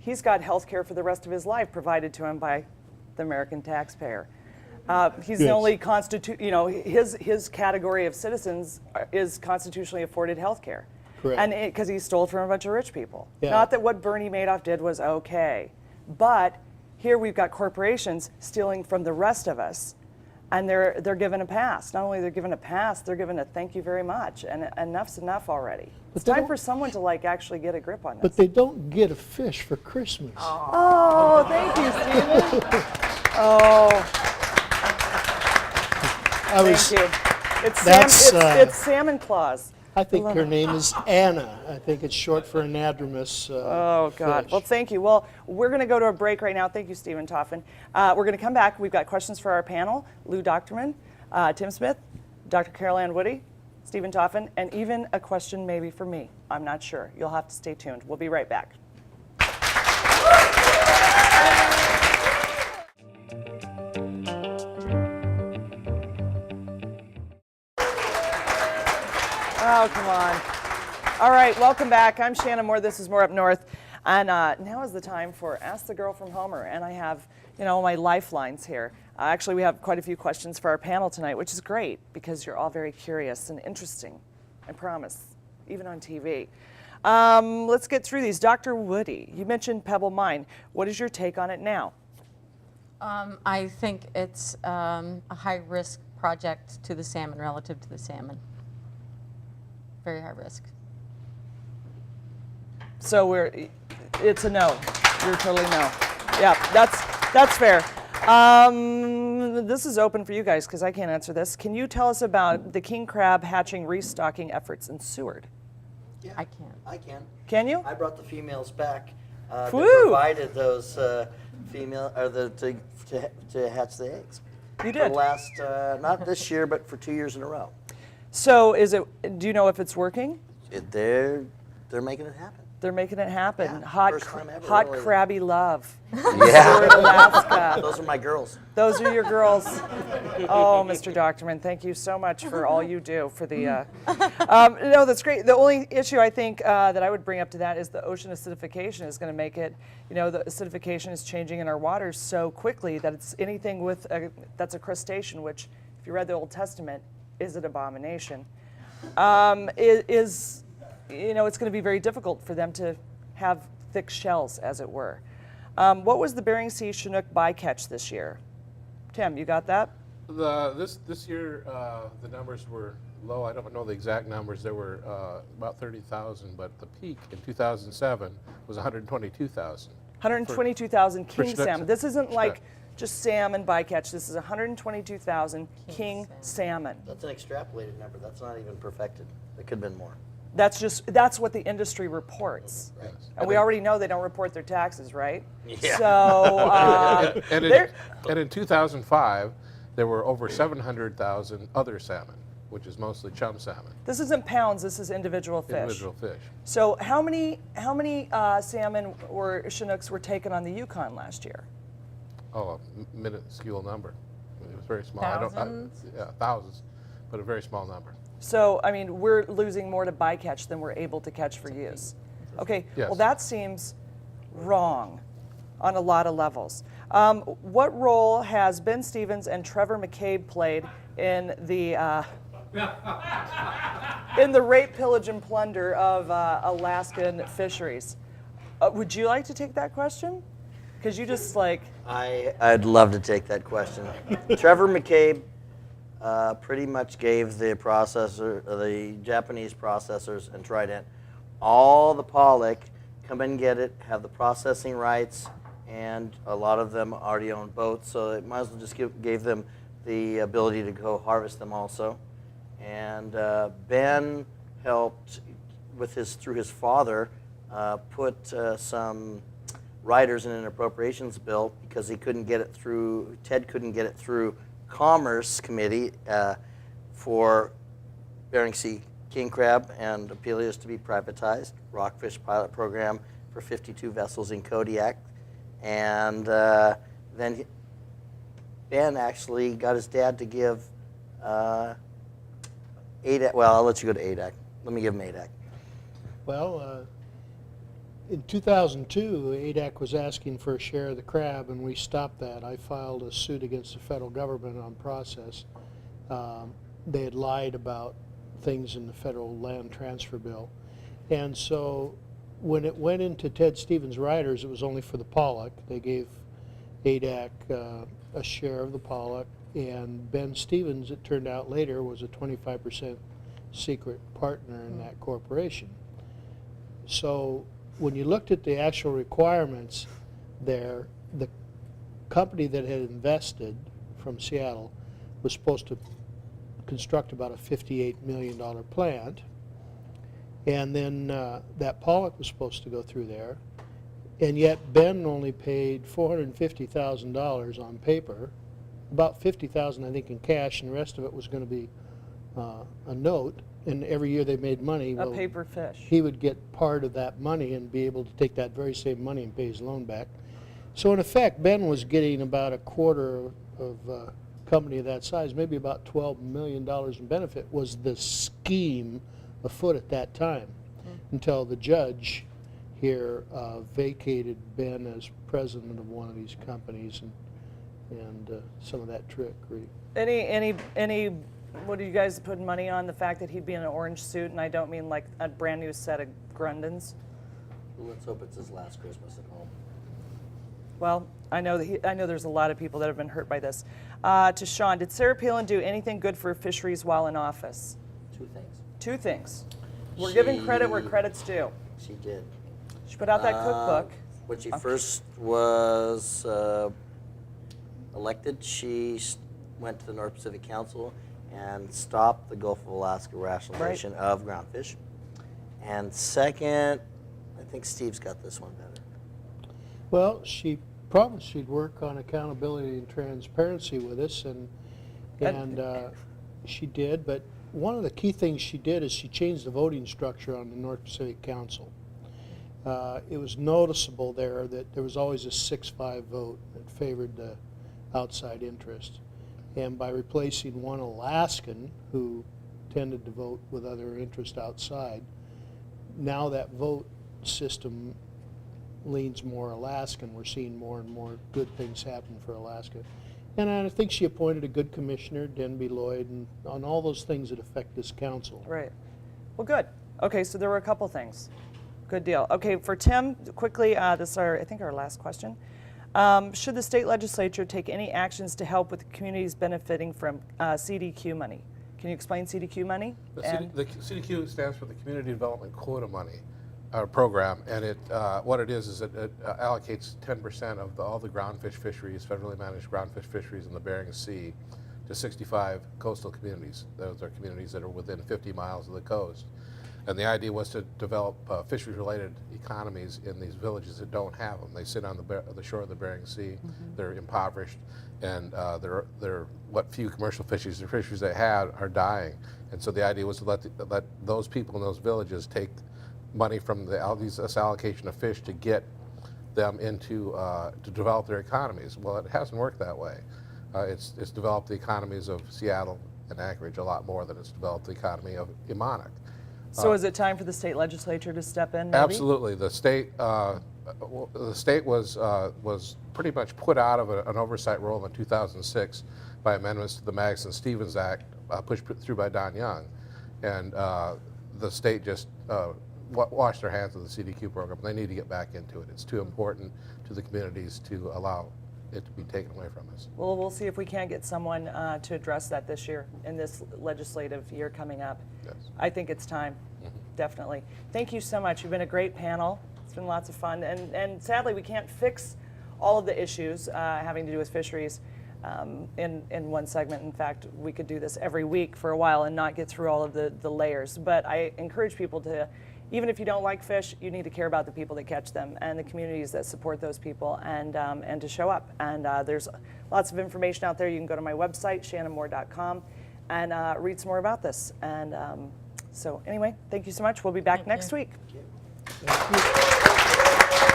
he's got health care for the rest of his life provided to him by the American taxpayer. He's the only his category of citizens is constitutionally afforded health care. Correct. And because he stole from a bunch of rich people. Yeah. Not that what Bernie Madoff did was okay, but here we've got corporations stealing from the rest of us, and they're given a pass. Not only they're given a pass, they're given a thank you very much, and enough's enough already. It's time for someone to actually get a grip on this. But they don't get a fish for Christmas. Oh, thank you, Stephen. Thank you. It's Salmon Claus. I think her name is Anna. I think it's short for anadromous Oh, God. fish. Well, thank you. Well, we're going to go to a break right now. Thank you, Stephen Taufen. We're going to come back. We've got questions for our panel, Lou Dochtermann, Tim Smith, Dr. Carol Ann Woody, Stephen Taufen, and even a question maybe for me. I'm not sure. You'll have to stay tuned. We'll be right back. Oh, come on. All right, welcome back. I'm Shannyn Moore. This is More Up North. And now is the time for Ask the Girl from Homer. And I have, my lifelines here. Actually, we have quite a few questions for our panel tonight, which is great because you're all very curious and interesting. I promise, even on TV. Let's get through these. Dr. Woody, you mentioned Pebble Mine. What is your take on it now? I think it's a high-risk project to the salmon, relative to the salmon. Very high risk. So it's a no. You're totally no. Yeah, that's fair. This is open for you guys because I can't answer this. Can you tell us about the king crab hatching restocking efforts in Seward? Yeah, I can. I can. Can you? I brought the females back. They Woo! provided those female to hatch the eggs. You For did. the last, not this year, but for 2 years in a row. So do you know if it's working? They're making it happen. They're making it happen. Yeah, Hot first time ever, really. crabby love. Yeah. Seward, Alaska. Those are my girls. Those are your girls. Oh, Mr. Dochtermann, thank you so much for all you do for the. No, that's great. The only issue I think that I would bring up to that is the ocean acidification is going to make it. The acidification is changing in our waters so quickly that it's anything with that's a crustacean, which, if you read the Old Testament, is an abomination. It's going to be very difficult for them to have thick shells, as it were. What was the Bering Sea Chinook bycatch this year? Tim, you got that? This year, the numbers were low. I don't know the exact numbers. There were about 30,000, but the peak in 2007 was 122,000. 122,000 king Chinook salmon. This isn't like Chinook. just salmon bycatch. This is 122,000 king salmon. That's an extrapolated number. That's not even perfected. It could have been more. That's what the industry reports. Right. And we already know they don't report their taxes, right? Yeah. So And in 2005, there were over 700,000 other salmon, which is mostly chum salmon. this isn't pounds. This is individual fish. Individual fish. So how many salmon or Chinooks were taken on the Yukon last year? Oh, a minuscule number. It was very small. Thousands? Thousands, but a very small number. So, I mean, we're losing more to bycatch than we're able to catch for use. Okay, Yes. well, that seems wrong on a lot of levels. What role has Ben Stevens and Trevor McCabe played in the rape, pillage, and plunder of Alaskan fisheries? Would you like to take that question? Because you just I'd love to take that question. Trevor McCabe pretty much gave the Japanese processors and Trident all the pollock, come and get it, have the processing rights, and a lot of them already own boats, so it might as well just gave them the ability to go harvest them also. And Ben helped through his father put some riders in an appropriations bill because Ted couldn't get it through Commerce Committee for Bering Sea king crab and Apelius to be privatized, rockfish pilot program for 52 vessels in Kodiak. And then Ben actually got his dad to give ADAC, well, I'll let you go to ADAC. Let me give him ADAC. Well, In 2002, ADAC was asking for a share of the crab, and we stopped that. I filed a suit against the federal government on process. They had lied about things in the federal land transfer bill. And so when it went into Ted Stevens' riders, it was only for the pollock. They gave ADAC a share of the pollock, and Ben Stevens, it turned out later, was a 25% secret partner in that corporation. So when you looked at the actual requirements there, the company that had invested from Seattle was supposed to construct about a $58 million plant, and then that pollock was supposed to go through there, and yet Ben only paid $450,000 on paper, about $50,000 I think in cash, and the rest of it was going to be a note. And every year they made money. A paper fish. He would get part of that money and be able to take that very same money and pay his loan back. So in effect, Ben was getting about a quarter of a company of that size, maybe about $12 million in benefit was the scheme afoot at that time, until the judge here vacated Ben as president of one of these companies, and some of that trickery. Any what are you guys putting money on? The fact that he'd be in an orange suit, and I don't mean like a brand new set of Grundens. Let's hope it's his last Christmas at home. Well, I know there's a lot of people that have been hurt by this. To Shawn, did Sarah Palin do anything good for fisheries while in office? Two things. Two things. We're giving credit where credit's due. She did. She put out that cookbook. When she first was elected, she went to the North Pacific Council and stopped the Gulf of Alaska rationalization of groundfish. And second, I think Steve's got this one better. Well, she promised she'd work on accountability and transparency with us, and she did. But one of the key things she did is she changed the voting structure on the North Pacific Council. It was noticeable there that there was always a 6-5 vote that favored the outside interest. And by replacing one Alaskan who tended to vote with other interest outside, now that vote system leans more Alaskan. We're seeing more and more good things happen for Alaska. And I think she appointed a good commissioner, Denby Lloyd, and on all those things that affect this council. Right. Well, good. Okay, so there were a couple things. Good deal. Okay, for Tim, quickly, this is I think our last question. Should the state legislature take any actions to help with the communities benefiting from CDQ money? Can you explain CDQ money? The CDQ stands for the Community Development Quota Money program, and what it is it allocates 10% of all the groundfish fisheries, federally managed groundfish fisheries in the Bering Sea, to 65 coastal communities. Those are communities that are within 50 miles of the coast. And the idea was to develop fisheries-related economies in these villages that don't have them. They sit on the shore of the Bering Sea. They're impoverished, and they're what few commercial fisheries or fisheries they had are dying. And so the idea was to let those people in those villages take money from this allocation of fish to get them into to develop their economies. Well, it hasn't worked that way. It's developed the economies of Seattle and Anchorage a lot more than it's developed the economy of Imanak. So is it time for the state legislature to step in, maybe? Absolutely. The state was pretty much put out of an oversight role in 2006 by amendments to the Magnuson-Stevens Act, pushed through by Don Young. And the state just washed their hands of the CDQ program. They need to get back into it. It's too important to the communities to allow it to be taken away from us. Well, we'll see if we can't get someone to address that this year, in this legislative year coming up. Yes. I think it's time, definitely. Thank you so much. You've been a great panel. It's been lots of fun. And sadly, we can't fix all of the issues having to do with fisheries in one segment. In fact, we could do this every week for a while and not get through all of the layers. But I encourage people to, even if you don't like fish, you need to care about the people that catch them and the communities that support those people, and to show up. And there's lots of information out there. You can go to my website, shannonmore.com, and read some more about this. And so anyway, thank you so much. We'll be back next week. Thank you.